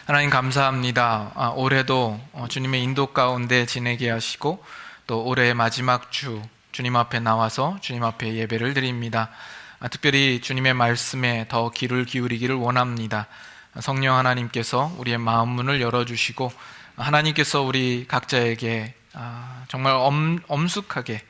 하나님 감사합니다. 올해도 주님의 인도 가운데 지내게 하시고 또 올해의 마지막 주 주님 앞에 나와서 주님 앞에 예배를 드립니다. 특별히 주님의 말씀에 더 귀를 기울이기를 원합니다. 성령 하나님께서 우리의 마음 문을 열어주시고 하나님께서 우리 각자에게 정말 엄숙하게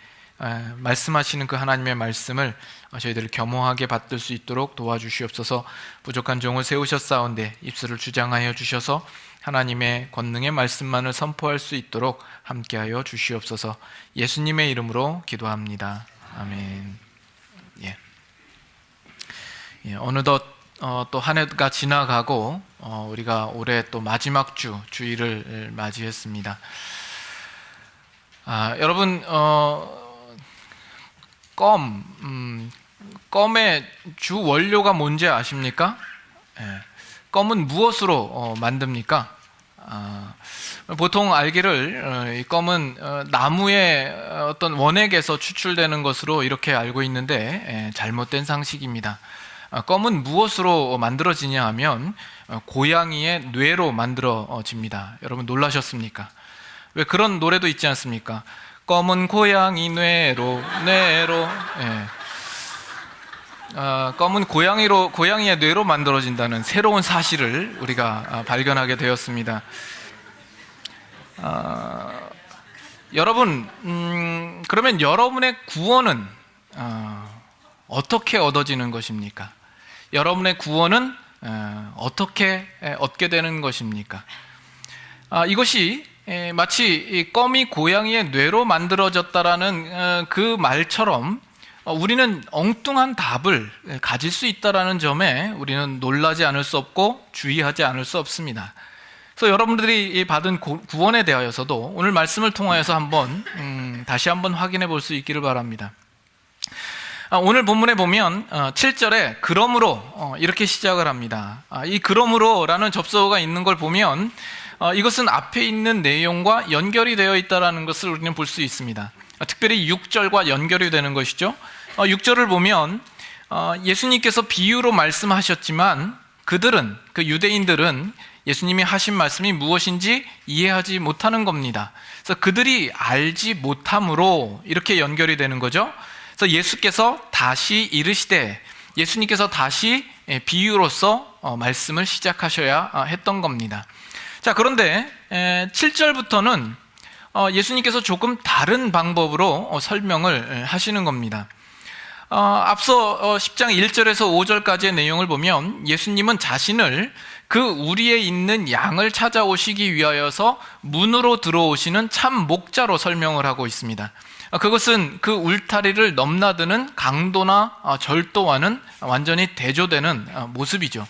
말씀하시는 그 하나님의 말씀을 저희들을 겸허하게 받들 수 있도록 도와주시옵소서. 부족한 종을 세우셨사온데 입술을 주장하여 주셔서 하나님의 권능의 말씀만을 선포할 수 있도록 함께하여 주시옵소서. 예수님의 이름으로 기도합니다. 아멘. 어느덧 또 한 해가 지나가고 우리가 올해 또 마지막 주일을 맞이했습니다. 여러분 껌의 주 원료가 뭔지 아십니까? 껌은 무엇으로 만듭니까? 보통 알기를 이 껌은 나무의 어떤 원액에서 추출되는 것으로 이렇게 알고 있는데 잘못된 상식입니다. 껌은 무엇으로 만들어지냐 하면 고양이의 뇌로 만들어집니다. 여러분 놀라셨습니까? 왜 그런 노래도 있지 않습니까? 검은 고양이 뇌로. 검은 고양이의 뇌로 만들어진다는 새로운 사실을 우리가 발견하게 되었습니다. 여러분, 그러면 여러분의 구원은 어떻게 얻어지는 것입니까? 여러분의 구원은 어떻게 얻게 되는 것입니까? 이것이 마치 껌이 고양이의 뇌로 만들어졌다라는 그 말처럼 우리는 엉뚱한 답을 가질 수 있다는 점에 우리는 놀라지 않을 수 없고 주의하지 않을 수 없습니다. 그래서 여러분들이 받은 구원에 대하여서도 오늘 말씀을 통하여서 다시 한번 확인해 볼 수 있기를 바랍니다. 오늘 본문에 보면 7절에 그러므로 이렇게 시작을 합니다. 이 그러므로라는 접속어가 있는 걸 보면 이것은 앞에 있는 내용과 연결이 되어 있다는 것을 우리는 볼 수 있습니다. 특별히 6절과 연결이 되는 것이죠. 6절을 보면 예수님께서 비유로 말씀하셨지만 그 유대인들은 예수님이 하신 말씀이 무엇인지 이해하지 못하는 겁니다. 그래서 그들이 알지 못함으로 이렇게 연결이 되는 거죠. 그래서 예수님께서 다시 비유로서 말씀을 시작하셔야 했던 겁니다. 자, 그런데 7절부터는 예수님께서 조금 다른 방법으로 설명을 하시는 겁니다. 앞서 10장 1절에서 5절까지의 내용을 보면 예수님은 자신을 그 우리에 있는 양을 찾아오시기 위하여서 문으로 들어오시는 참 목자로 설명을 하고 있습니다. 그것은 그 울타리를 넘나드는 강도나 절도와는 완전히 대조되는 모습이죠.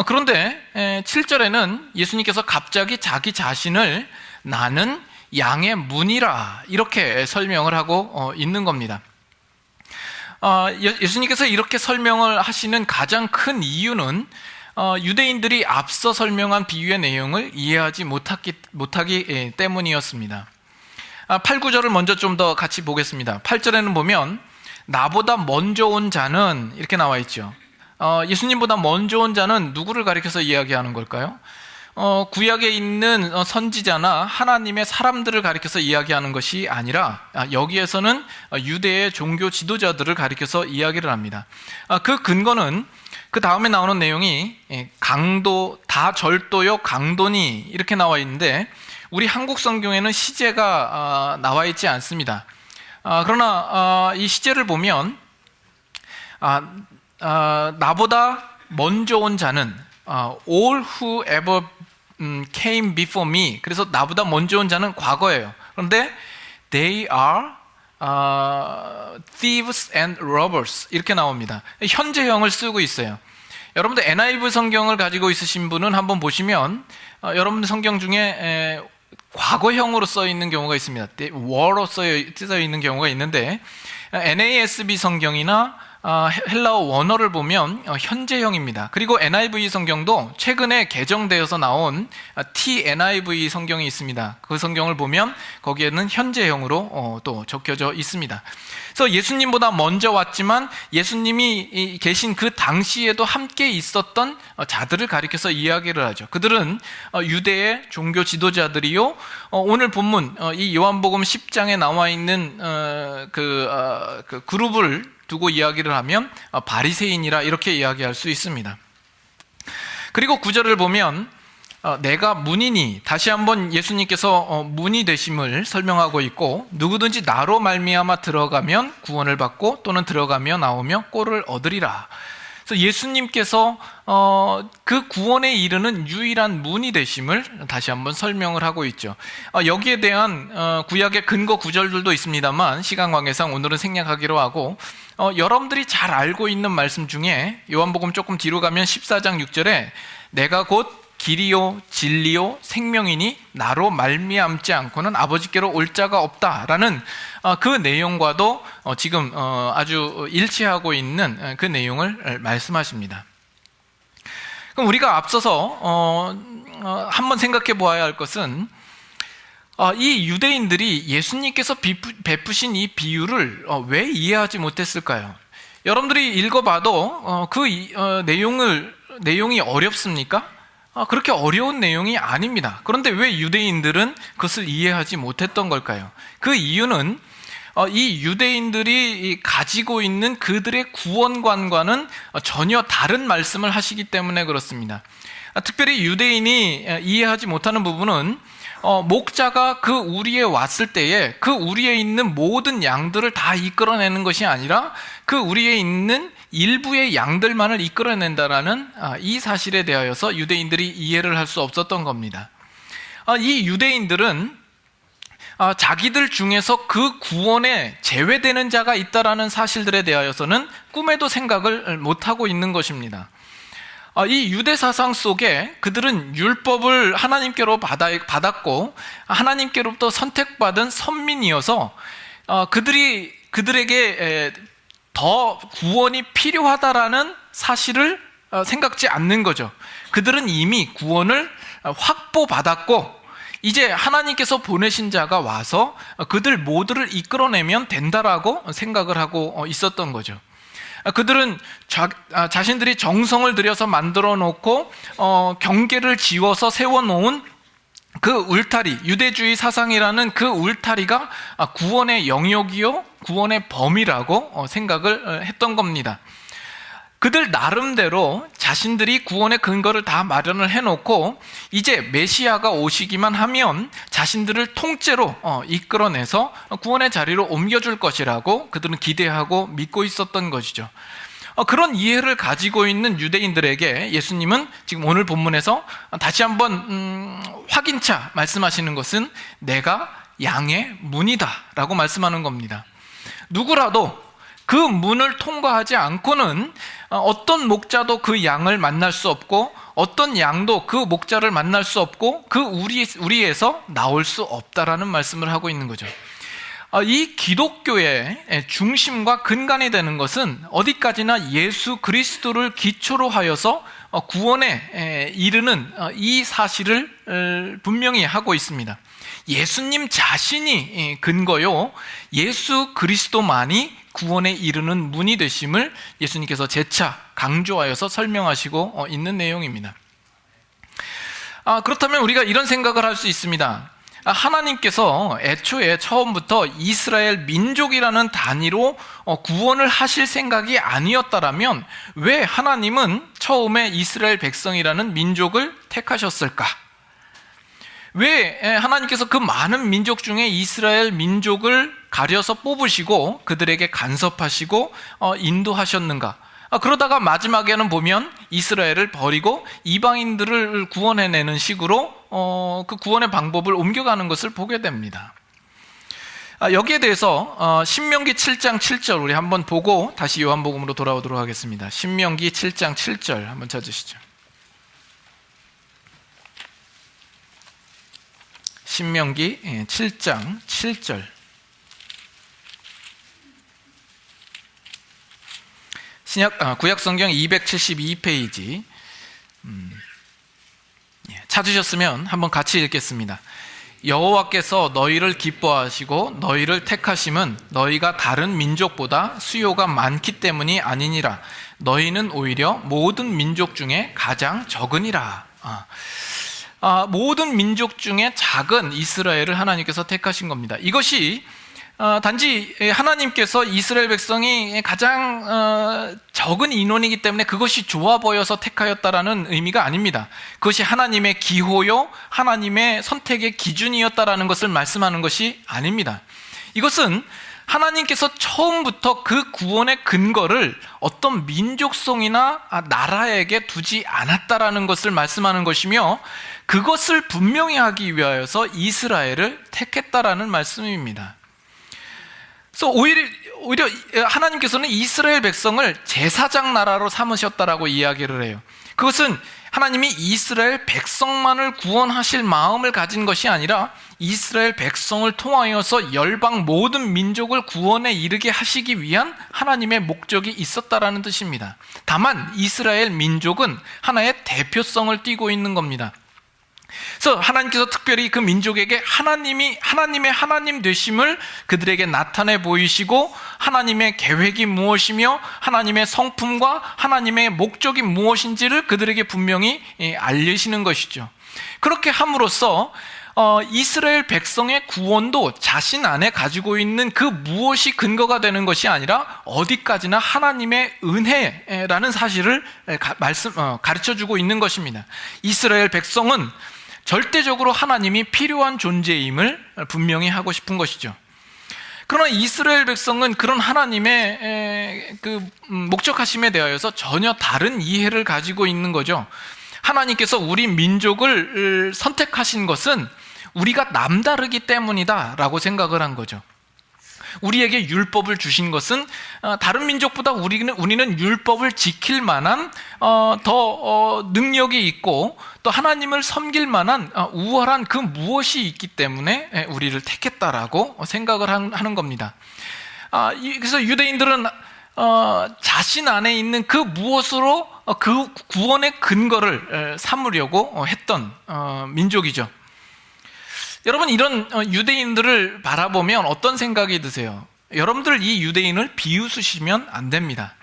그런데 7절에는 예수님께서 갑자기 자기 자신을 나는 양의 문이라 이렇게 설명을 하고 있는 겁니다. 예수님께서 이렇게 설명을 하시는 가장 큰 이유는 유대인들이 앞서 설명한 비유의 내용을 이해하지 못하기 때문이었습니다. 8, 9절을 먼저 좀 더 같이 보겠습니다. 8절에는 보면 나보다 먼저 온 자는 이렇게 나와 있죠. 예수님보다 먼저 온 자는 누구를 가리켜서 이야기하는 걸까요? 구약에 있는 선지자나 하나님의 사람들을 가리켜서 이야기하는 것이 아니라 여기에서는 유대의 종교 지도자들을 가리켜서 이야기를 합니다. 그 근거는 그 다음에 나오는 내용이 강도, 다 절도요 강도니 이렇게 나와 있는데 우리 한국 성경에는 시제가 나와 있지 않습니다. 그러나 이 시제를 보면 나보다 먼저 온 자는 all who ever came before me. 그래서 나보다 먼저 온 자는 과거예요. 그런데 they are thieves and robbers 이렇게 나옵니다. 현재형을 쓰고 있어요. 여러분들 NIV 성경을 가지고 있으신 분은 한번 보시면 여러분들 성경 중에 과거형으로 써 있는 경우가 있습니다. were로 쓰여 있는 경우가 있는데 NASB 성경이나 헬라어 원어를 보면 현재형입니다. 그리고 NIV 성경도 최근에 개정되어서 나온 TNIV 성경이 있습니다. 그 성경을 보면 거기에는 현재형으로 또 적혀져 있습니다. 그래서 예수님보다 먼저 왔지만 예수님이 계신 그 당시에도 함께 있었던 자들을 가리켜서 이야기를 하죠. 그들은 유대의 종교 지도자들이요, 오늘 본문 이 요한복음 10장에 나와 있는 그 그룹을 두고 이야기를 하면 바리새인이라 이렇게 이야기할 수 있습니다. 그리고 9절을 보면 내가 문이니, 다시 한번 예수님께서 문이 되심을 설명하고 있고, 누구든지 나로 말미암아 들어가면 구원을 받고 또는 들어가며 나오며 꼴을 얻으리라. 그래서 예수님께서 그 구원에 이르는 유일한 문이 되심을 다시 한번 설명을 하고 있죠. 여기에 대한 구약의 근거 구절들도 있습니다만 시간 관계상 오늘은 생략하기로 하고, 여러분들이 잘 알고 있는 말씀 중에 요한복음 조금 뒤로 가면 14장 6절에 내가 곧 길이요 진리요 생명이니 나로 말미암지 않고는 아버지께로 올 자가 없다라는 그 내용과도 지금 아주 일치하고 있는 그 내용을 말씀하십니다. 그럼 우리가 앞서서 한번 생각해 보아야 할 것은 이 유대인들이 예수님께서 베푸신 이 비유를 왜 이해하지 못했을까요? 여러분들이 읽어봐도 그 내용이 어렵습니까? 그렇게 어려운 내용이 아닙니다. 그런데 왜 유대인들은 그것을 이해하지 못했던 걸까요? 그 이유는 이 유대인들이 가지고 있는 그들의 구원관과는 전혀 다른 말씀을 하시기 때문에 그렇습니다. 특별히 유대인이 이해하지 못하는 부분은 목자가 그 우리에 왔을 때에 그 우리에 있는 모든 양들을 다 이끌어내는 것이 아니라 그 우리에 있는 일부의 양들만을 이끌어낸다라는 이 사실에 대하여서 유대인들이 이해를 할 수 없었던 겁니다. 이 유대인들은 자기들 중에서 그 구원에 제외되는 자가 있다라는 사실들에 대하여서는 꿈에도 생각을 못하고 있는 것입니다. 이 유대 사상 속에 그들은 율법을 하나님께로 받았고 하나님께로부터 선택받은 선민이어서 그들에게 더 구원이 필요하다라는 사실을 생각지 않는 거죠. 그들은 이미 구원을 확보받았고 이제 하나님께서 보내신 자가 와서 그들 모두를 이끌어내면 된다라고 생각을 하고 있었던 거죠. 그들은 자신들이 정성을 들여서 만들어 놓고 경계를 지어서 세워놓은 그 울타리, 유대주의 사상이라는 그 울타리가 구원의 영역이요 구원의 범위라고 생각을 했던 겁니다. 그들 나름대로 자신들이 구원의 근거를 다 마련을 해놓고 이제 메시아가 오시기만 하면 자신들을 통째로 이끌어내서 구원의 자리로 옮겨줄 것이라고 그들은 기대하고 믿고 있었던 것이죠. 그런 이해를 가지고 있는 유대인들에게 예수님은 지금 오늘 본문에서 다시 한번 확인차 말씀하시는 것은 내가 양의 문이다 라고 말씀하는 겁니다. 누구라도 그 문을 통과하지 않고는 어떤 목자도 그 양을 만날 수 없고 어떤 양도 그 목자를 만날 수 없고 그 우리에서 나올 수 없다라는 말씀을 하고 있는 거죠. 이 기독교의 중심과 근간이 되는 것은 어디까지나 예수 그리스도를 기초로 하여서 구원에 이르는 이 사실을 분명히 하고 있습니다. 예수님 자신이 근거요, 예수 그리스도만이 구원에 이르는 문이 되심을 예수님께서 재차 강조하여서 설명하시고 있는 내용입니다. 그렇다면 우리가 이런 생각을 할 수 있습니다. 하나님께서 애초에 처음부터 이스라엘 민족이라는 단위로 구원을 하실 생각이 아니었다라면 왜 하나님은 처음에 이스라엘 백성이라는 민족을 택하셨을까? 왜 하나님께서 그 많은 민족 중에 이스라엘 민족을 가려서 뽑으시고 그들에게 간섭하시고 인도하셨는가? 그러다가 마지막에는 보면 이스라엘을 버리고 이방인들을 구원해내는 식으로 그 구원의 방법을 옮겨가는 것을 보게 됩니다. 여기에 대해서 신명기 7장 7절 우리 한번 보고 다시 요한복음으로 돌아오도록 하겠습니다. 신명기 7장 7절 한번 찾으시죠. 신명기 7장 7절. 구약성경 272페이지 찾으셨으면 한번 같이 읽겠습니다. 여호와께서 너희를 기뻐하시고 너희를 택하심은 너희가 다른 민족보다 수요가 많기 때문이 아니니라. 너희는 오히려 모든 민족 중에 가장 적으니라. 모든 민족 중에 작은 이스라엘을 하나님께서 택하신 겁니다. 이것이 단지 하나님께서 이스라엘 백성이 가장 적은 인원이기 때문에 그것이 좋아 보여서 택하였다라는 의미가 아닙니다. 그것이 하나님의 기호요, 하나님의 선택의 기준이었다라는 것을 말씀하는 것이 아닙니다. 이것은 하나님께서 처음부터 그 구원의 근거를 어떤 민족성이나 나라에게 두지 않았다라는 것을 말씀하는 것이며, 그것을 분명히 하기 위하여서 이스라엘을 택했다라는 말씀입니다. 그래서 오히려 하나님께서는 이스라엘 백성을 제사장 나라로 삼으셨다라고 이야기를 해요. 그것은 하나님이 이스라엘 백성만을 구원하실 마음을 가진 것이 아니라 이스라엘 백성을 통하여서 열방 모든 민족을 구원에 이르게 하시기 위한 하나님의 목적이 있었다라는 뜻입니다. 다만 이스라엘 민족은 하나의 대표성을 띠고 있는 겁니다. 그래서 하나님께서 특별히 그 민족에게 하나님의 하나님 되심을 그들에게 나타내 보이시고, 하나님의 계획이 무엇이며 하나님의 성품과 하나님의 목적이 무엇인지를 그들에게 분명히 알리시는 것이죠. 그렇게 함으로써 이스라엘 백성의 구원도 자신 안에 가지고 있는 그 무엇이 근거가 되는 것이 아니라 어디까지나 하나님의 은혜라는 사실을 가르쳐주고 있는 것입니다. 이스라엘 백성은 절대적으로 하나님이 필요한 존재임을 분명히 하고 싶은 것이죠. 그러나 이스라엘 백성은 그런 하나님의 목적하심에 대하여서 전혀 다른 이해를 가지고 있는 거죠. 하나님께서 우리 민족을 선택하신 것은 우리가 남다르기 때문이다 라고 생각을 한 거죠. 우리에게 율법을 주신 것은 다른 민족보다 우리는 율법을 지킬 만한 더 능력이 있고 또 하나님을 섬길 만한 우월한 그 무엇이 있기 때문에 우리를 택했다라고 생각을 하는 겁니다. 그래서 유대인들은 자신 안에 있는 그 무엇으로 그 구원의 근거를 삼으려고 했던 민족이죠. 여러분, 이런 유대인들을 바라보면 어떤 생각이 드세요? 여러분들 이 유대인을 비웃으시면 안 됩니다.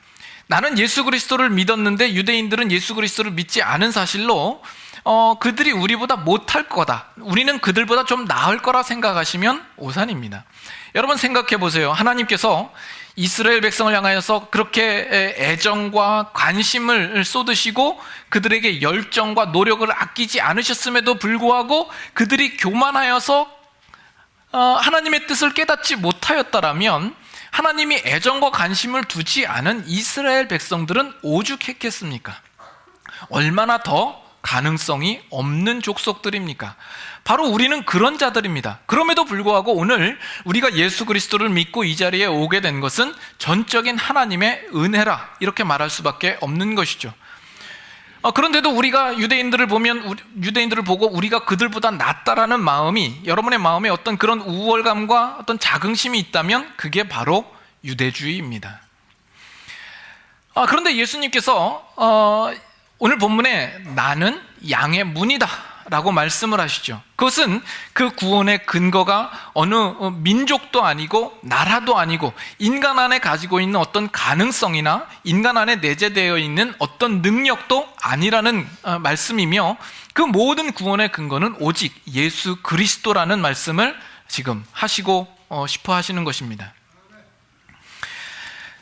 나는 예수 그리스도를 믿었는데 유대인들은 예수 그리스도를 믿지 않은 사실로 그들이 우리보다 못할 거다, 우리는 그들보다 좀 나을 거라 생각하시면 오산입니다. 여러분 생각해 보세요. 하나님께서 이스라엘 백성을 향하여서 그렇게 애정과 관심을 쏟으시고 그들에게 열정과 노력을 아끼지 않으셨음에도 불구하고 그들이 교만하여서 하나님의 뜻을 깨닫지 못하였다라면 하나님이 애정과 관심을 두지 않은 이스라엘 백성들은 오죽했겠습니까? 얼마나 더 가능성이 없는 족속들입니까? 바로 우리는 그런 자들입니다. 그럼에도 불구하고 오늘 우리가 예수 그리스도를 믿고 이 자리에 오게 된 것은 전적인 하나님의 은혜라, 이렇게 말할 수밖에 없는 것이죠. 그런데도 우리가 유대인들을 보고 우리가 그들보다 낫다라는 마음이, 여러분의 마음에 어떤 그런 우월감과 어떤 자긍심이 있다면 그게 바로 유대주의입니다. 그런데 예수님께서 오늘 본문에 나는 양의 문이다 라고 말씀을 하시죠. 그것은 그 구원의 근거가 어느 민족도 아니고 나라도 아니고 인간 안에 가지고 있는 어떤 가능성이나 인간 안에 내재되어 있는 어떤 능력도 아니라는 말씀이며, 그 모든 구원의 근거는 오직 예수 그리스도라는 말씀을 지금 하시고 싶어 하시는 것입니다.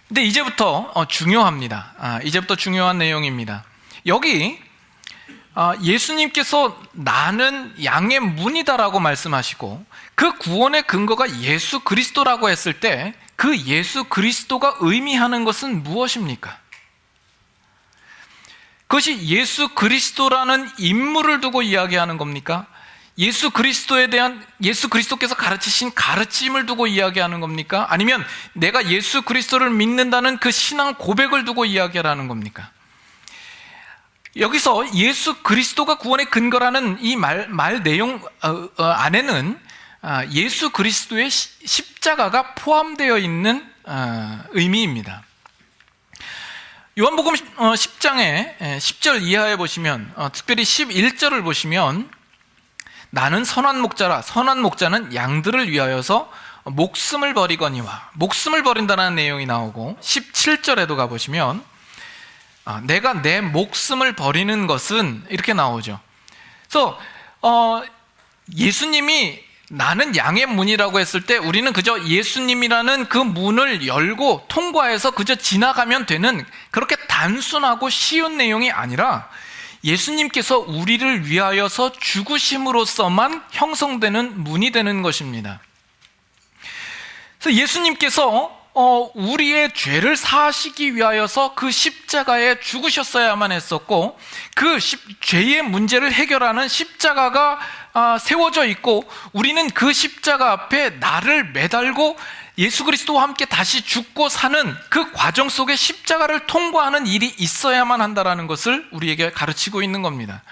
근데 이제부터 중요합니다. 이제부터 중요한 내용입니다. 여기 예수님께서 나는 양의 문이다라고 말씀하시고 그 구원의 근거가 예수 그리스도라고 했을 때 그 예수 그리스도가 의미하는 것은 무엇입니까? 그것이 예수 그리스도라는 인물을 두고 이야기하는 겁니까? 예수 그리스도께서 가르치신 가르침을 두고 이야기하는 겁니까? 아니면 내가 예수 그리스도를 믿는다는 그 신앙 고백을 두고 이야기하라는 겁니까? 여기서 예수 그리스도가 구원의 근거라는 이 말 내용 안에는 예수 그리스도의 십자가가 포함되어 있는 의미입니다. 요한복음 10장에 10절 이하에 보시면, 특별히 11절을 보시면, 나는 선한 목자라, 선한 목자는 양들을 위하여서 목숨을 버리거니와, 목숨을 버린다는 내용이 나오고, 17절에도 가보시면 내가 내 목숨을 버리는 것은, 이렇게 나오죠. 그래서 예수님이 나는 양의 문이라고 했을 때 우리는 그저 예수님이라는 그 문을 열고 통과해서 그저 지나가면 되는 그렇게 단순하고 쉬운 내용이 아니라, 예수님께서 우리를 위하여서 죽으심으로써만 형성되는 문이 되는 것입니다. 그래서 예수님께서 우리의 죄를 사하시기 위하여서 그 십자가에 죽으셨어야만 했었고, 그 죄의 문제를 해결하는 십자가가 세워져 있고, 우리는 그 십자가 앞에 나를 매달고 예수 그리스도와 함께 다시 죽고 사는 그 과정 속에 십자가를 통과하는 일이 있어야만 한다는 것을 우리에게 가르치고 있는 겁니다.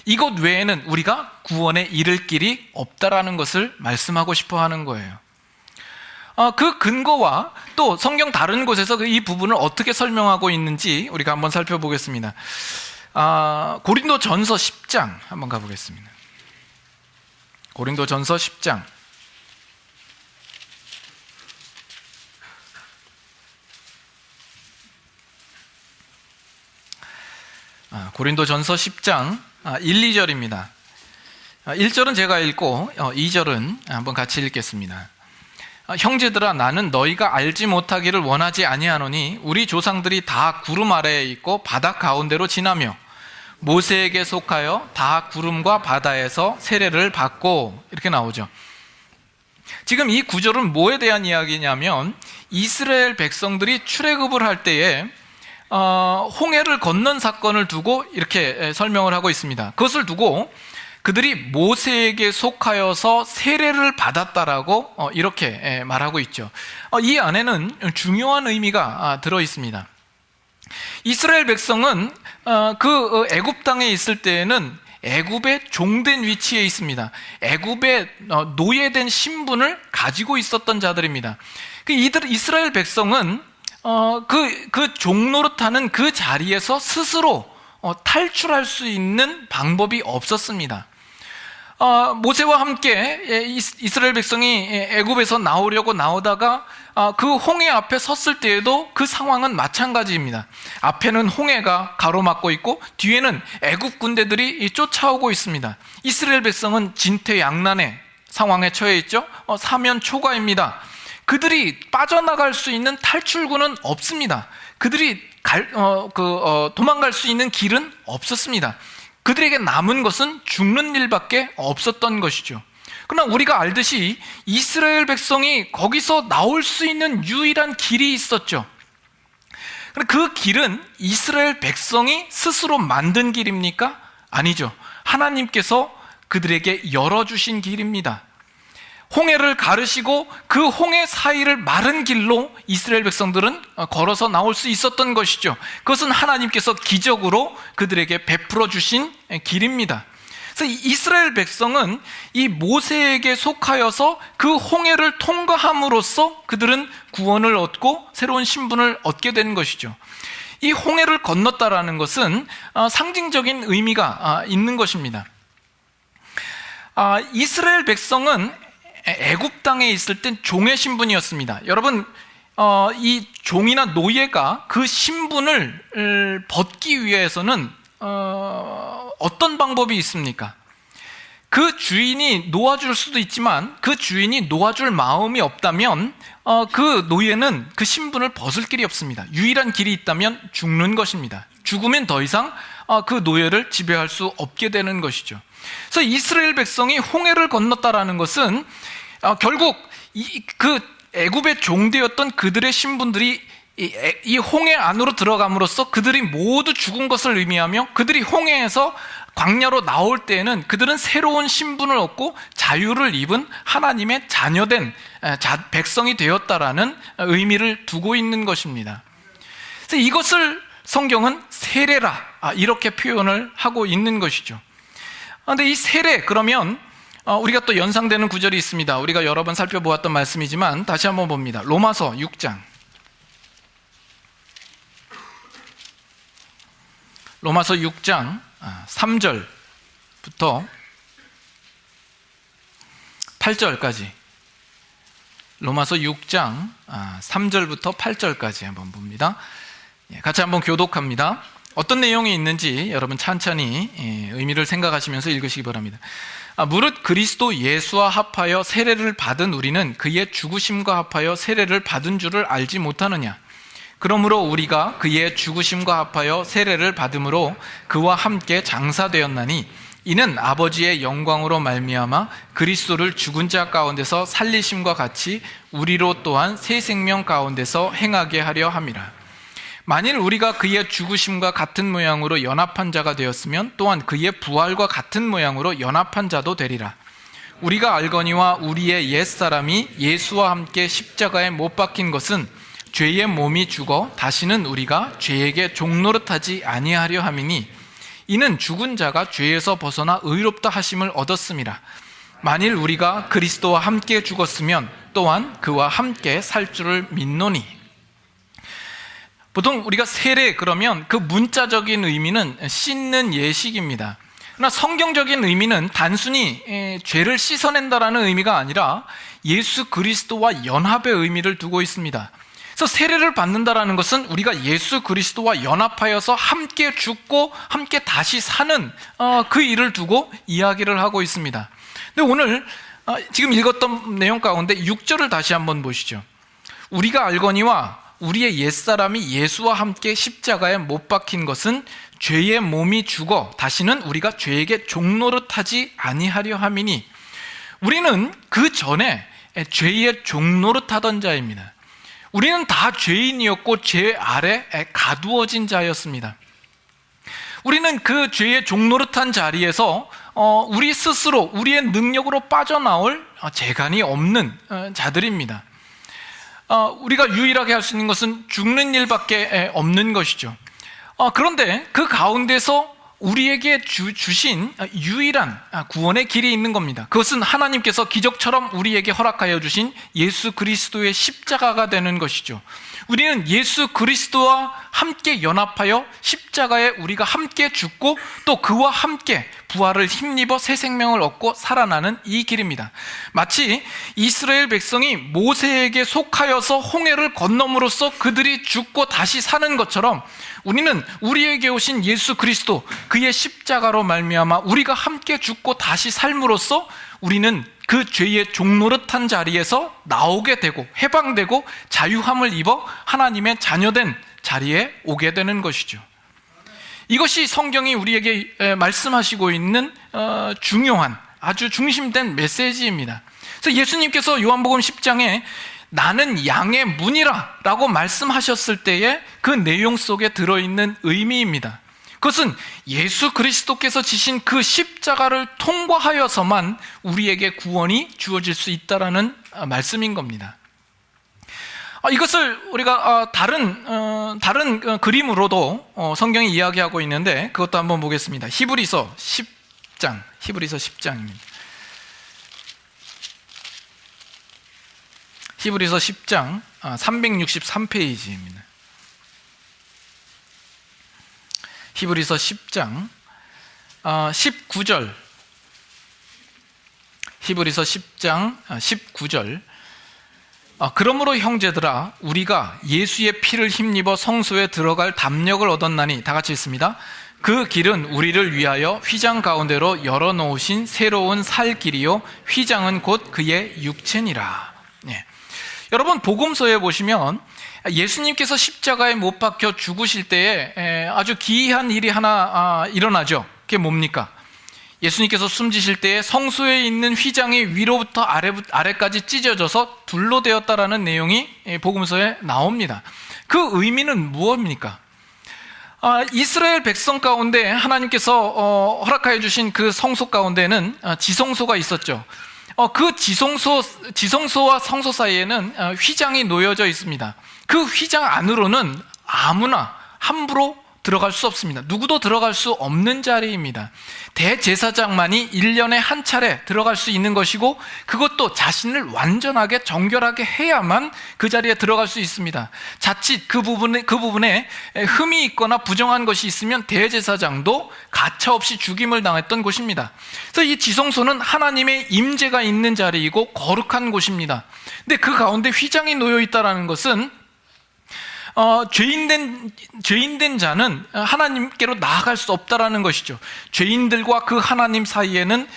이것 외에는 우리가 구원에 이를 길이 없다라는 것을 말씀하고 싶어 하는 거예요. 그 근거와 또 성경 다른 곳에서 이 부분을 어떻게 설명하고 있는지 우리가 한번 살펴보겠습니다. 고린도전서 10장 한번 가보겠습니다. 고린도전서 10장. 고린도전서 10장 1, 2절입니다. 1절은 제가 읽고 2절은 한번 같이 읽겠습니다. 형제들아, 나는 너희가 알지 못하기를 원하지 아니하노니 우리 조상들이 다 구름 아래에 있고 바다 가운데로 지나며 모세에게 속하여 다 구름과 바다에서 세례를 받고, 이렇게 나오죠. 지금 이 구절은 뭐에 대한 이야기냐면, 이스라엘 백성들이 출애굽을 할 때에 홍해를 건넌 사건을 두고 이렇게 설명을 하고 있습니다. 그것을 두고 그들이 모세에게 속하여서 세례를 받았다라고 이렇게 말하고 있죠. 이 안에는 중요한 의미가 들어 있습니다. 이스라엘 백성은 그 애굽 땅에 있을 때에는 애굽의 종된 위치에 있습니다. 애굽의 노예된 신분을 가지고 있었던 자들입니다. 이스라엘 백성은 그 종노릇하는 그 자리에서 스스로 탈출할 수 있는 방법이 없었습니다. 모세와 함께 이스라엘 백성이 애굽에서 나오려고 나오다가 그 홍해 앞에 섰을 때에도 그 상황은 마찬가지입니다. 앞에는 홍해가 가로막고 있고 뒤에는 애굽 군대들이 쫓아오고 있습니다. 이스라엘 백성은 진퇴양난의 상황에 처해 있죠. 사면 초가입니다. 그들이 빠져나갈 수 있는 탈출구는 없습니다. 그들이 도망갈 수 있는 길은 없었습니다. 그들에게 남은 것은 죽는 일밖에 없었던 것이죠. 그러나 우리가 알듯이 이스라엘 백성이 거기서 나올 수 있는 유일한 길이 있었죠. 그 길은 이스라엘 백성이 스스로 만든 길입니까? 아니죠. 하나님께서 그들에게 열어주신 길입니다. 홍해를 가르시고 그 홍해 사이를 마른 길로 이스라엘 백성들은 걸어서 나올 수 있었던 것이죠. 그것은 하나님께서 기적으로 그들에게 베풀어 주신 길입니다. 그래서 이스라엘 백성은 이 모세에게 속하여서 그 홍해를 통과함으로써 그들은 구원을 얻고 새로운 신분을 얻게 된 것이죠. 이 홍해를 건넜다라는 것은 상징적인 의미가 있는 것입니다. 이스라엘 백성은 애굽 땅에 있을 땐 종의 신분이었습니다. 여러분, 이 종이나 노예가 그 신분을 벗기 위해서는 어떤 방법이 있습니까? 그 주인이 놓아줄 수도 있지만 그 주인이 놓아줄 마음이 없다면 그 노예는 그 신분을 벗을 길이 없습니다. 유일한 길이 있다면 죽는 것입니다. 죽으면 더 이상 그 노예를 지배할 수 없게 되는 것이죠. 그래서 이스라엘 백성이 홍해를 건넜다라는 것은 결국 그 애굽의 종되었던 그들의 신분들이 이 홍해 안으로 들어감으로써 그들이 모두 죽은 것을 의미하며, 그들이 홍해에서 광야로 나올 때에는 그들은 새로운 신분을 얻고 자유를 입은 하나님의 자녀된 백성이 되었다라는 의미를 두고 있는 것입니다. 그래서 이것을 성경은 세례라 이렇게 표현을 하고 있는 것이죠. 그런데 이 세례, 그러면 우리가 또 연상되는 구절이 있습니다. 우리가 여러 번 살펴보았던 말씀이지만 다시 한번 봅니다. 로마서 6장. 로마서 6장 3절부터 8절까지, 로마서 6장 3절부터 8절까지 한번 봅니다. 같이 한번 교독합니다. 어떤 내용이 있는지 여러분 찬찬히 의미를 생각하시면서 읽으시기 바랍니다. 무릇 그리스도 예수와 합하여 세례를 받은 우리는 그의 죽으심과 합하여 세례를 받은 줄을 알지 못하느냐? 그러므로 우리가 그의 죽으심과 합하여 세례를 받음으로 그와 함께 장사되었나니 이는 아버지의 영광으로 말미암아 그리스도를 죽은 자 가운데서 살리심과 같이 우리로 또한 새 생명 가운데서 행하게 하려 함이라. 만일 우리가 그의 죽으심과 같은 모양으로 연합한 자가 되었으면 또한 그의 부활과 같은 모양으로 연합한 자도 되리라. 우리가 알거니와 우리의 옛사람이 예수와 함께 십자가에 못 박힌 것은 죄의 몸이 죽어 다시는 우리가 죄에게 종노릇하지 아니하려 함이니 이는 죽은 자가 죄에서 벗어나 의롭다 하심을 얻었음이라. 만일 우리가 그리스도와 함께 죽었으면 또한 그와 함께 살 줄을 믿노니. 보통 우리가 세례 그러면 그 문자적인 의미는 씻는 예식입니다. 그러나 성경적인 의미는 단순히 죄를 씻어낸다라는 의미가 아니라 예수 그리스도와 연합의 의미를 두고 있습니다. 그래서 세례를 받는다라는 것은 우리가 예수 그리스도와 연합하여서 함께 죽고 함께 다시 사는 그 일을 두고 이야기를 하고 있습니다. 근데 오늘 지금 읽었던 내용 가운데 6절을 다시 한번 보시죠. 우리가 알거니와 우리의 옛사람이 예수와 함께 십자가에 못 박힌 것은 죄의 몸이 죽어 다시는 우리가 죄에게 종노릇하지 아니하려 함이니. 우리는 그 전에 죄의 종노릇하던 자입니다. 우리는 다 죄인이었고 죄 아래 가두어진 자였습니다. 우리는 그 죄의 종노릇한 자리에서 우리 스스로 우리의 능력으로 빠져나올 재간이 없는 자들입니다. 우리가 유일하게 할 수 있는 것은 죽는 일밖에 없는 것이죠. 그런데 그 가운데서 우리에게 주신 유일한 구원의 길이 있는 겁니다. 그것은 하나님께서 기적처럼 우리에게 허락하여 주신 예수 그리스도의 십자가가 되는 것이죠. 우리는 예수 그리스도와 함께 연합하여 십자가에 우리가 함께 죽고 또 그와 함께 부활을 힘입어 새 생명을 얻고 살아나는 이 길입니다. 마치 이스라엘 백성이 모세에게 속하여서 홍해를 건너므로써 그들이 죽고 다시 사는 것처럼 우리는 우리에게 오신 예수 그리스도 그의 십자가로 말미암아 우리가 함께 죽고 다시 삶으로써 우리는 그 죄의 종노릇한 자리에서 나오게 되고 해방되고 자유함을 입어 하나님의 자녀된 자리에 오게 되는 것이죠. 이것이 성경이 우리에게 말씀하시고 있는 중요한 아주 중심된 메시지입니다. 그래서 예수님께서 요한복음 10장에 나는 양의 문이라 라고 말씀하셨을 때에 그 내용 속에 들어있는 의미입니다. 그것은 예수 그리스도께서 지신 그 십자가를 통과하여서만 우리에게 구원이 주어질 수 있다라는 말씀인 겁니다. 이것을 우리가 다른 그림으로도 성경이 이야기하고 있는데 그것도 한번 보겠습니다. 히브리서 10장입니다. 히브리서 10장 363페이지입니다. 히브리서 10장 19절, 히브리서 10장 19절. 그러므로 형제들아 우리가 예수의 피를 힘입어 성소에 들어갈 담력을 얻었나니, 다 같이 읽습니다. 그 길은 우리를 위하여 휘장 가운데로 열어놓으신 새로운 살 길이요 휘장은 곧 그의 육체니라. 여러분 복음서에 보시면 예수님께서 십자가에 못 박혀 죽으실 때에 아주 기이한 일이 하나 일어나죠. 그게 뭡니까? 예수님께서 숨지실 때에 성소에 있는 휘장이 위로부터 아래까지 찢어져서 둘로 되었다라는 내용이 복음서에 나옵니다. 그 의미는 무엇입니까? 이스라엘 백성 가운데 하나님께서 허락하여 주신 그 성소 가운데는 지성소가 있었죠. 그 지성소와 성소 사이에는 휘장이 놓여져 있습니다. 그 휘장 안으로는 아무나 함부로 들어갈 수 없습니다. 누구도 들어갈 수 없는 자리입니다. 대제사장만이 1년에 한 차례 들어갈 수 있는 것이고, 그것도 자신을 완전하게 정결하게 해야만 그 자리에 들어갈 수 있습니다. 자칫 그 부분에 흠이 있거나 부정한 것이 있으면 대제사장도 가차없이 죽임을 당했던 곳입니다. 그래서 이 지성소는 하나님의 임재가 있는 자리이고 거룩한 곳입니다. 근데 그 가운데 휘장이 놓여 있다는 것은 죄인된 자는 하나님께로 나아갈 수 없다라는 것이죠. 죄인들과 그 하나님 사이에는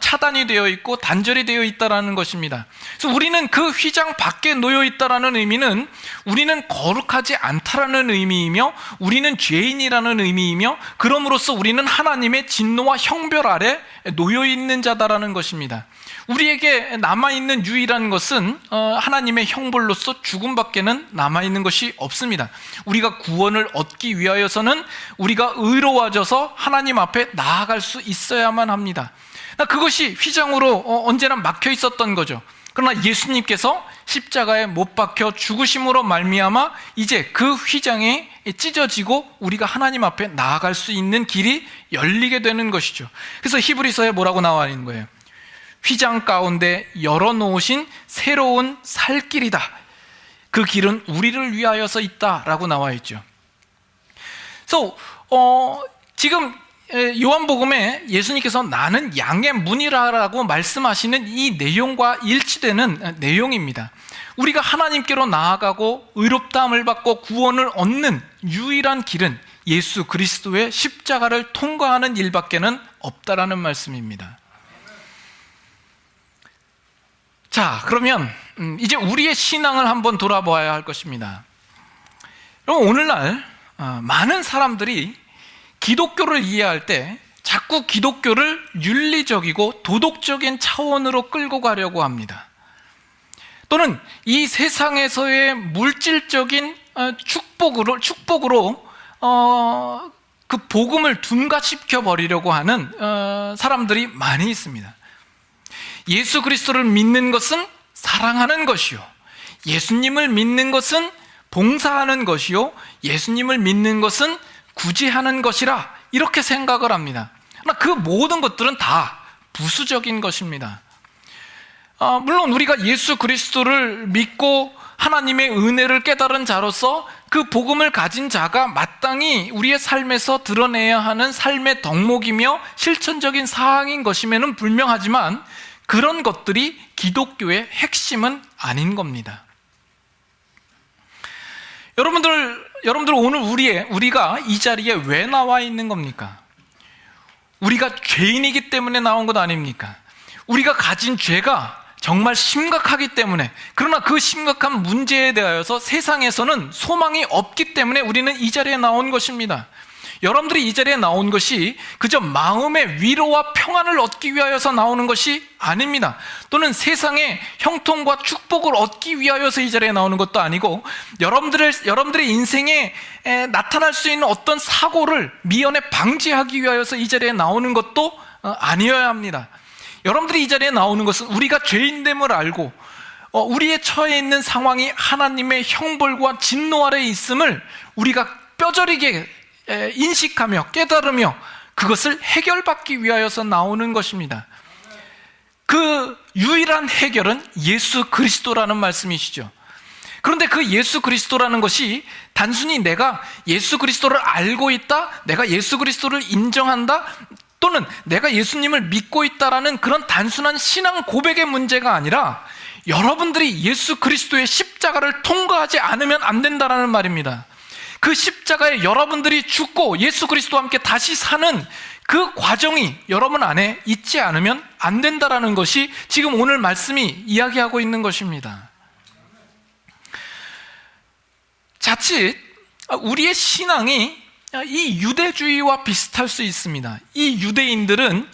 차단이 되어 있고 단절이 되어 있다라는 것입니다. 그래서 우리는 그 휘장 밖에 놓여 있다라는 의미는 우리는 거룩하지 않다라는 의미이며, 우리는 죄인이라는 의미이며, 그럼으로써 우리는 하나님의 진노와 형벌 아래 놓여 있는 자다라는 것입니다. 우리에게 남아있는 유일한 것은 하나님의 형벌로서 죽음밖에는 남아있는 것이 없습니다. 우리가 구원을 얻기 위하여서는 우리가 의로워져서 하나님 앞에 나아갈 수 있어야만 합니다. 그것이 휘장으로 언제나 막혀 있었던 거죠. 그러나 예수님께서 십자가에 못 박혀 죽으심으로 말미암아 이제 그 휘장이 찢어지고 우리가 하나님 앞에 나아갈 수 있는 길이 열리게 되는 것이죠. 그래서 히브리서에 뭐라고 나와 있는 거예요? 휘장 가운데 열어놓으신 새로운 살 길이다. 그 길은 우리를 위하여서 있다라고 나와 있죠. 그래서 지금 요한복음에 예수님께서 나는 양의 문이라고 말씀하시는 이 내용과 일치되는 내용입니다. 우리가 하나님께로 나아가고 의롭다함을 받고 구원을 얻는 유일한 길은 예수 그리스도의 십자가를 통과하는 일밖에는 없다라는 말씀입니다. 자, 그러면 이제 우리의 신앙을 한번 돌아보아야 할 것입니다. 그럼 오늘날 많은 사람들이 기독교를 이해할 때 자꾸 기독교를 윤리적이고 도덕적인 차원으로 끌고 가려고 합니다. 또는 이 세상에서의 물질적인 축복으로 그 복음을 둔갑시켜 버리려고 하는 사람들이 많이 있습니다. 예수 그리스도를 믿는 것은 사랑하는 것이요, 예수님을 믿는 것은 봉사하는 것이요, 예수님을 믿는 것은 구제하는 것이라 이렇게 생각을 합니다. 그러나 그 모든 것들은 다 부수적인 것입니다. 물론 우리가 예수 그리스도를 믿고 하나님의 은혜를 깨달은 자로서 그 복음을 가진 자가 마땅히 우리의 삶에서 드러내야 하는 삶의 덕목이며 실천적인 사항인 것임에는 불명하지만, 그런 것들이 기독교의 핵심은 아닌 겁니다. 여러분들 오늘 우리가 이 자리에 왜 나와 있는 겁니까? 우리가 죄인이기 때문에 나온 것 아닙니까? 우리가 가진 죄가 정말 심각하기 때문에, 그러나 그 심각한 문제에 대하여서 세상에서는 소망이 없기 때문에 우리는 이 자리에 나온 것입니다. 여러분들이 이 자리에 나온 것이 그저 마음의 위로와 평안을 얻기 위하여서 나오는 것이 아닙니다. 또는 세상의 형통과 축복을 얻기 위하여서 이 자리에 나오는 것도 아니고, 여러분들의 인생에 나타날 수 있는 어떤 사고를 미연에 방지하기 위하여서 이 자리에 나오는 것도 아니어야 합니다. 여러분들이 이 자리에 나오는 것은 우리가 죄인됨을 알고 우리의 처해 있는 상황이 하나님의 형벌과 진노 아래에 있음을 우리가 뼈저리게 인식하며 깨달으며 그것을 해결받기 위하여서 나오는 것입니다. 그 유일한 해결은 예수 그리스도라는 말씀이시죠. 그런데 그 예수 그리스도라는 것이 단순히 내가 예수 그리스도를 알고 있다, 내가 예수 그리스도를 인정한다, 또는 내가 예수님을 믿고 있다라는 그런 단순한 신앙 고백의 문제가 아니라, 여러분들이 예수 그리스도의 십자가를 통과하지 않으면 안 된다라는 말입니다. 그 십자가에 여러분들이 죽고 예수 그리스도와 함께 다시 사는 그 과정이 여러분 안에 있지 않으면 안 된다라는 것이 지금 오늘 말씀이 이야기하고 있는 것입니다. 자칫 우리의 신앙이 이 유대주의와 비슷할 수 있습니다. 이 유대인들은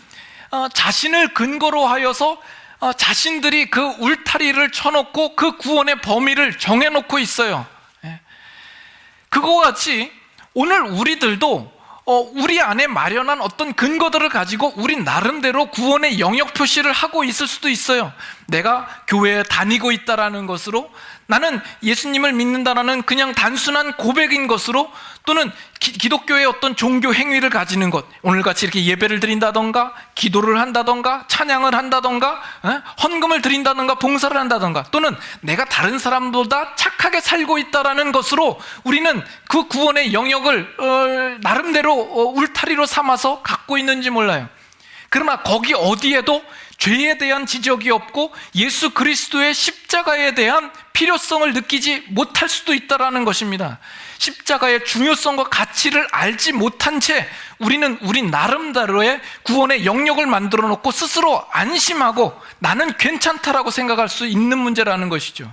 자신을 근거로 하여서 자신들이 그 울타리를 쳐놓고 그 구원의 범위를 정해놓고 있어요. 그거와 같이 오늘 우리들도 우리 안에 마련한 어떤 근거들을 가지고 우리 나름대로 구원의 영역 표시를 하고 있을 수도 있어요. 내가 교회에 다니고 있다라는 것으로, 나는 예수님을 믿는다라는 그냥 단순한 고백인 것으로, 또는 기독교의 어떤 종교 행위를 가지는 것, 오늘같이 이렇게 예배를 드린다던가 기도를 한다던가 찬양을 한다던가 헌금을 드린다던가 봉사를 한다던가, 또는 내가 다른 사람보다 착하게 살고 있다라는 것으로 우리는 그 구원의 영역을 나름대로 울타리로 삼아서 갖고 있는지 몰라요. 그러나 거기 어디에도 죄에 대한 지적이 없고 예수 그리스도의 십자가에 대한 필요성을 느끼지 못할 수도 있다는 것입니다. 십자가의 중요성과 가치를 알지 못한 채 우리는 우리 나름대로의 구원의 영역을 만들어 놓고 스스로 안심하고 나는 괜찮다라고 생각할 수 있는 문제라는 것이죠.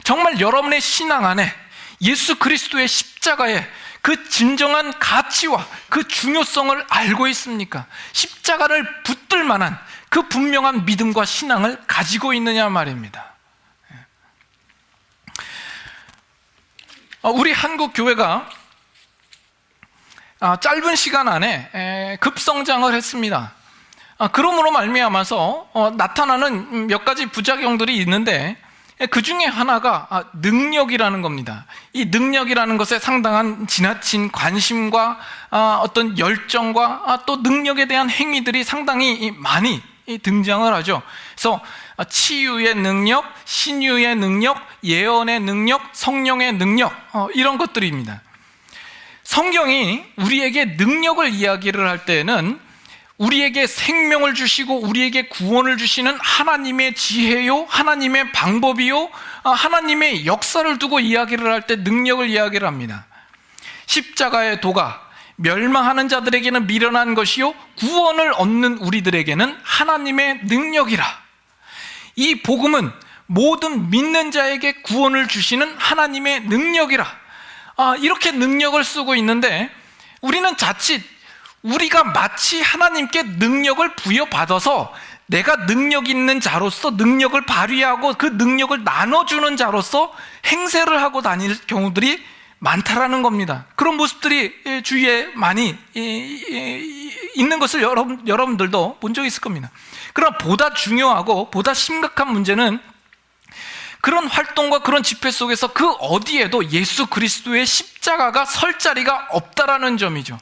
정말 여러분의 신앙 안에 예수 그리스도의 십자가에 그 진정한 가치와 그 중요성을 알고 있습니까? 십자가를 붙들 만한 그 분명한 믿음과 신앙을 가지고 있느냐 말입니다. 우리 한국 교회가 짧은 시간 안에 급성장을 했습니다. 그러므로 말미암아서 나타나는 몇 가지 부작용들이 있는데, 그 중에 하나가 능력이라는 겁니다. 이 능력이라는 것에 상당한 지나친 관심과 어떤 열정과 또 능력에 대한 행위들이 상당히 많이 등장을 하죠. 그래서 치유의 능력, 신유의 능력, 예언의 능력, 성령의 능력, 이런 것들입니다. 성경이 우리에게 능력을 이야기를 할 때는 우리에게 생명을 주시고 우리에게 구원을 주시는 하나님의 지혜요, 하나님의 방법이요, 하나님의 역사를 두고 이야기를 할 때 능력을 이야기를 합니다. 십자가의 도가 멸망하는 자들에게는 미련한 것이요 구원을 얻는 우리들에게는 하나님의 능력이라. 이 복음은 모든 믿는 자에게 구원을 주시는 하나님의 능력이라. 이렇게 능력을 쓰고 있는데, 우리는 자칫 우리가 마치 하나님께 능력을 부여받아서 내가 능력 있는 자로서 능력을 발휘하고 그 능력을 나눠주는 자로서 행세를 하고 다닐 경우들이 많다라는 겁니다. 그런 모습들이 주위에 많이 있는 것을 여러분들도 본 적이 있을 겁니다. 그러나 보다 중요하고 보다 심각한 문제는 그런 활동과 그런 집회 속에서 그 어디에도 예수 그리스도의 십자가가 설 자리가 없다라는 점이죠.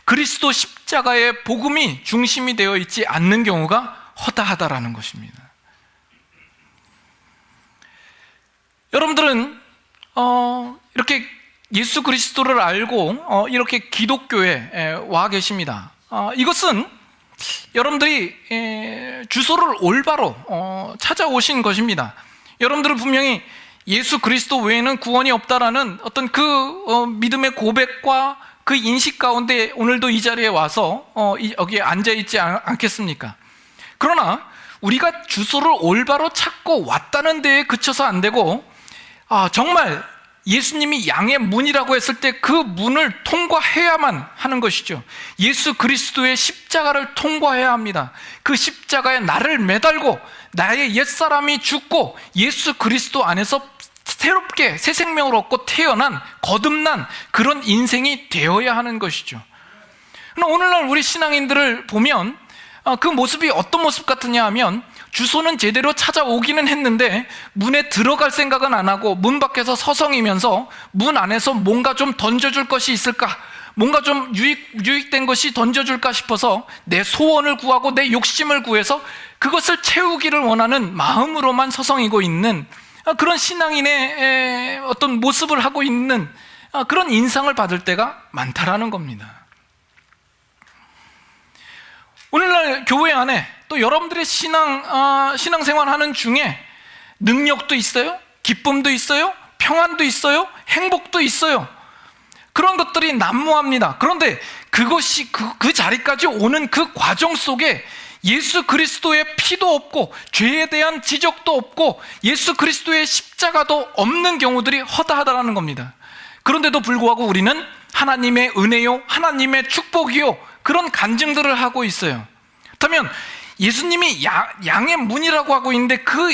그리스도 십자가의 복음이 중심이 되어 있지 않는 경우가 허다하다라는 것입니다. 여러분들은 이렇게 예수 그리스도를 알고 이렇게 기독교에 와 계십니다. 이것은 여러분들이 주소를 올바로 찾아오신 것입니다. 여러분들은 분명히 예수 그리스도 외에는 구원이 없다라는 어떤 그 믿음의 고백과 그 인식 가운데 오늘도 이 자리에 와서 여기에 앉아있지 않겠습니까? 그러나 우리가 주소를 올바로 찾고 왔다는 데에 그쳐서 안 되고, 정말 예수님이 양의 문이라고 했을 때 그 문을 통과해야만 하는 것이죠. 예수 그리스도의 십자가를 통과해야 합니다. 그 십자가에 나를 매달고 나의 옛사람이 죽고 예수 그리스도 안에서 새롭게 새 생명을 얻고 태어난 거듭난 그런 인생이 되어야 하는 것이죠. 그러나 오늘날 우리 신앙인들을 보면 그 모습이 어떤 모습 같으냐 하면, 주소는 제대로 찾아오기는 했는데 문에 들어갈 생각은 안 하고 문 밖에서 서성이면서 문 안에서 뭔가 좀 던져줄 것이 있을까, 뭔가 좀 유익된 것이 던져줄까 싶어서 내 소원을 구하고 내 욕심을 구해서 그것을 채우기를 원하는 마음으로만 서성이고 있는 그런 신앙인의 어떤 모습을 하고 있는 그런 인상을 받을 때가 많다라는 겁니다. 오늘날 교회 안에 또 여러분들의 신앙생활 하는 중에 능력도 있어요, 기쁨도 있어요, 평안도 있어요, 행복도 있어요. 그런 것들이 난무합니다. 그런데 그것이 그 자리까지 오는 그 과정 속에 예수 그리스도의 피도 없고 죄에 대한 지적도 없고 예수 그리스도의 십자가도 없는 경우들이 허다하다라는 겁니다. 그런데도 불구하고 우리는 하나님의 은혜요, 하나님의 축복이요, 그런 간증들을 하고 있어요. 그렇다면 예수님이 양의 문이라고 하고 있는데 그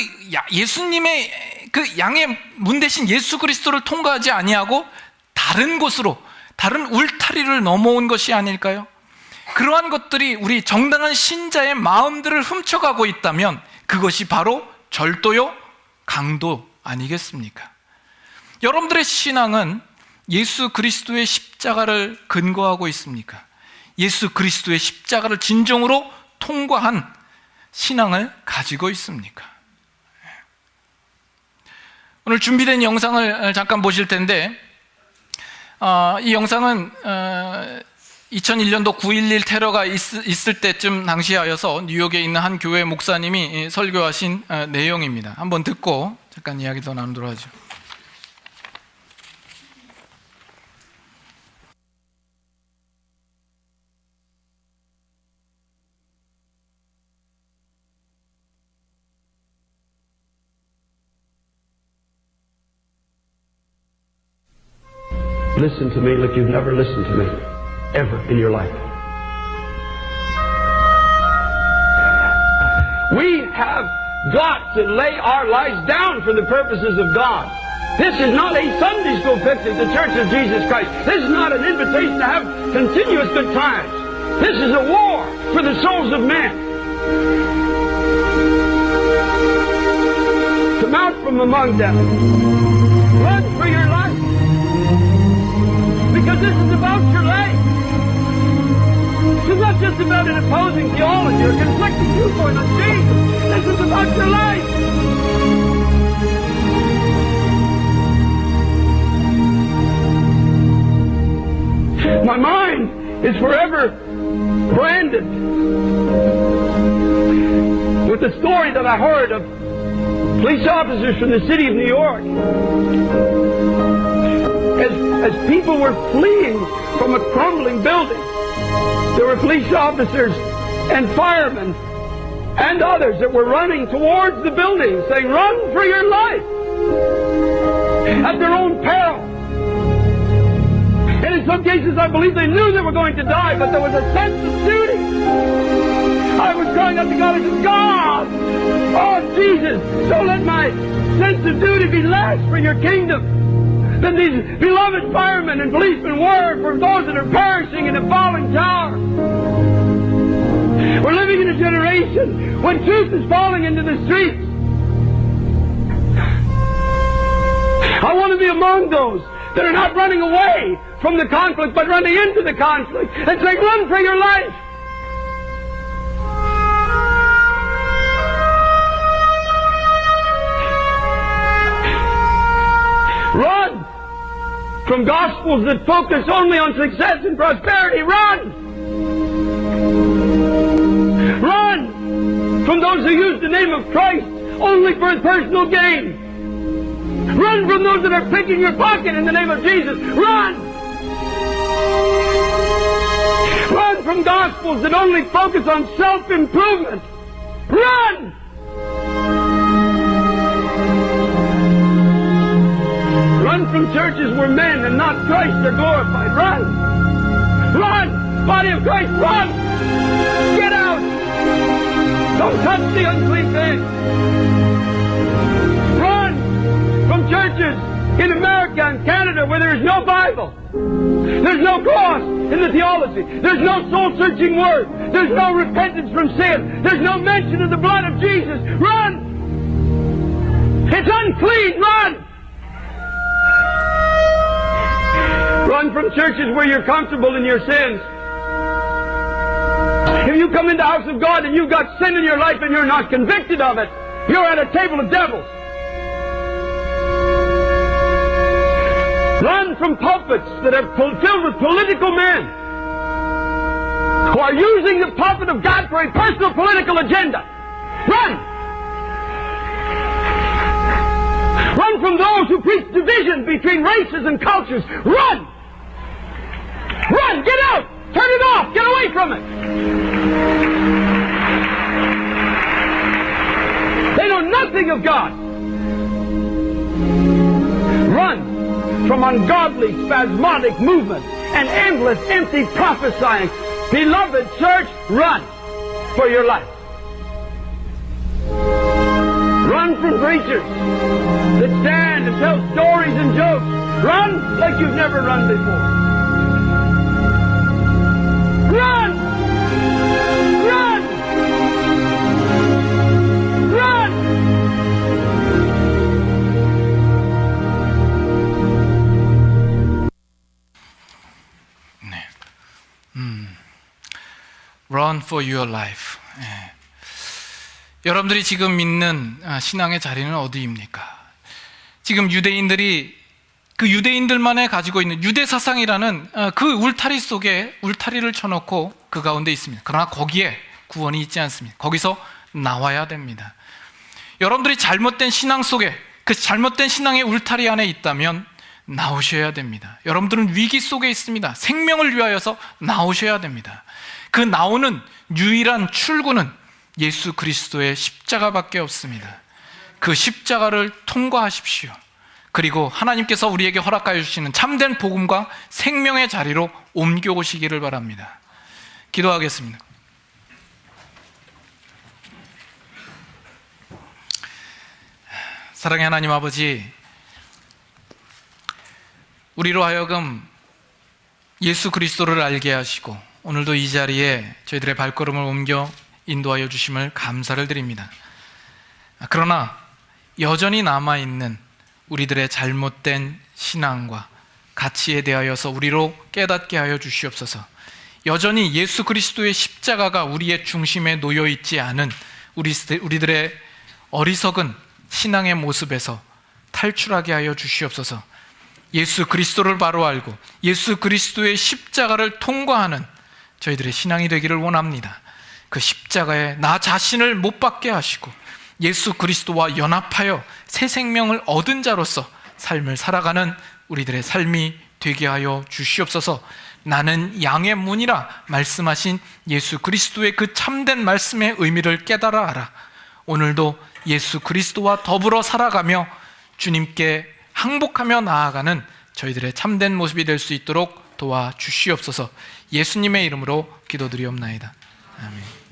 예수님의 그 양의 문 대신 예수 그리스도를 통과하지 아니하고 다른 곳으로, 다른 울타리를 넘어온 것이 아닐까요? 그러한 것들이 우리 정당한 신자의 마음들을 훔쳐가고 있다면 그것이 바로 절도요, 강도 아니겠습니까? 여러분들의 신앙은 예수 그리스도의 십자가를 근거하고 있습니까? 예수 그리스도의 십자가를 진정으로 통과한 신앙을 가지고 있습니까? 오늘 준비된 영상을 잠깐 보실 텐데, 이 영상은 2001년도 9.11 테러가 있을 때쯤 당시하여서 뉴욕에 있는 한 교회 목사님이 설교하신 내용입니다. 한번 듣고 잠깐 이야기 더 나누도록 하죠. Listen to me like you've never listened to me ever in your life. We have got to lay our lives down for the purposes of God. This is not a Sunday school picnic, the Church of Jesus Christ. This is not an invitation to have continuous good times. This is a war for the souls of men. Come out from among them. Run for your life. Because this is about your life. This is not just about an opposing theology or conflicting viewpoint on Jesus. This is about your life. My mind is forever branded with the story that I heard of police officers from the city of New York. As people were fleeing from a crumbling building, there were police officers and firemen and others that were running towards the building saying, "Run for your life," at their own peril. And in some cases I believe they knew they were going to die, but there was a sense of duty. I was crying out to God, I said, "God, oh Jesus, don't let my sense of duty be less for your kingdom than these beloved firemen and policemen were for those that are perishing in a falling tower." We're living in a generation when truth is falling into the streets. I want to be among those that are not running away from the conflict, but running into the conflict and saying, "Run for your life." Run from gospels that focus only on success and prosperity. Run! Run from those who use the name of Christ only for personal gain. Run from those that are picking your pocket in the name of Jesus. Run! Run from gospels that only focus on self-improvement. Run! Run from churches where men and not Christ are glorified. Run! Run! Body of Christ, run! Get out! Don't touch the unclean thing! Run from churches in America and Canada where there is no Bible. There's no cross in the theology. There's no soul-searching word. There's no repentance from sin. There's no mention of the blood of Jesus. Run! It's unclean. Run! Run from churches where you're comfortable in your sins. If you come into the house of God and you've got sin in your life and you're not convicted of it, you're at a table of devils. Run from pulpits that are filled with political men who are using the pulpit of God for a personal political agenda. Run! Run from those who preach division between races and cultures. Run! Run! Get out! Turn it off! Get away from it! They know nothing of God. Run from ungodly, spasmodic movements and endless, empty prophesying. Beloved church, run for your life. Run from preachers that stand and tell stories and jokes. Run like you've never run before. Run! Run! Run! one for your life. 여러분들이 지금 믿는 신앙의 자리는 어디입니까? 지금 유대인들이 그 유대인들만에 가지고 있는 유대 사상이라는 그 울타리 속에 울타리를 쳐놓고 그 가운데 있습니다. 그러나 거기에 구원이 있지 않습니다. 거기서 나와야 됩니다. 여러분들이 잘못된 신앙 속에, 그 잘못된 신앙의 울타리 안에 있다면 나오셔야 됩니다. 여러분들은 위기 속에 있습니다. 생명을 위하여서 나오셔야 됩니다. 그 나오는 유일한 출구는 예수 그리스도의 십자가밖에 없습니다. 그 십자가를 통과하십시오. 그리고 하나님께서 우리에게 허락하여 주시는 참된 복음과 생명의 자리로 옮겨오시기를 바랍니다. 기도하겠습니다. 사랑의 하나님 아버지, 우리로 하여금 예수 그리스도를 알게 하시고 오늘도 이 자리에 저희들의 발걸음을 옮겨 인도하여 주심을 감사를 드립니다. 그러나 여전히 남아있는 우리들의 잘못된 신앙과 가치에 대하여서 우리로 깨닫게 하여 주시옵소서. 여전히 예수 그리스도의 십자가가 우리의 중심에 놓여 있지 않은 우리들의 어리석은 신앙의 모습에서 탈출하게 하여 주시옵소서. 예수 그리스도를 바로 알고 예수 그리스도의 십자가를 통과하는 저희들의 신앙이 되기를 원합니다. 그 십자가에 나 자신을 못 박게 하시고 예수 그리스도와 연합하여 새 생명을 얻은 자로서 삶을 살아가는 우리들의 삶이 되게 하여 주시옵소서. 나는 양의 문이라 말씀하신 예수 그리스도의 그 참된 말씀의 의미를 깨달아 알아. 오늘도 예수 그리스도와 더불어 살아가며 주님께 항복하며 나아가는 저희들의 참된 모습이 될 수 있도록 도와주시옵소서. 예수님의 이름으로 기도드리옵나이다. 아멘.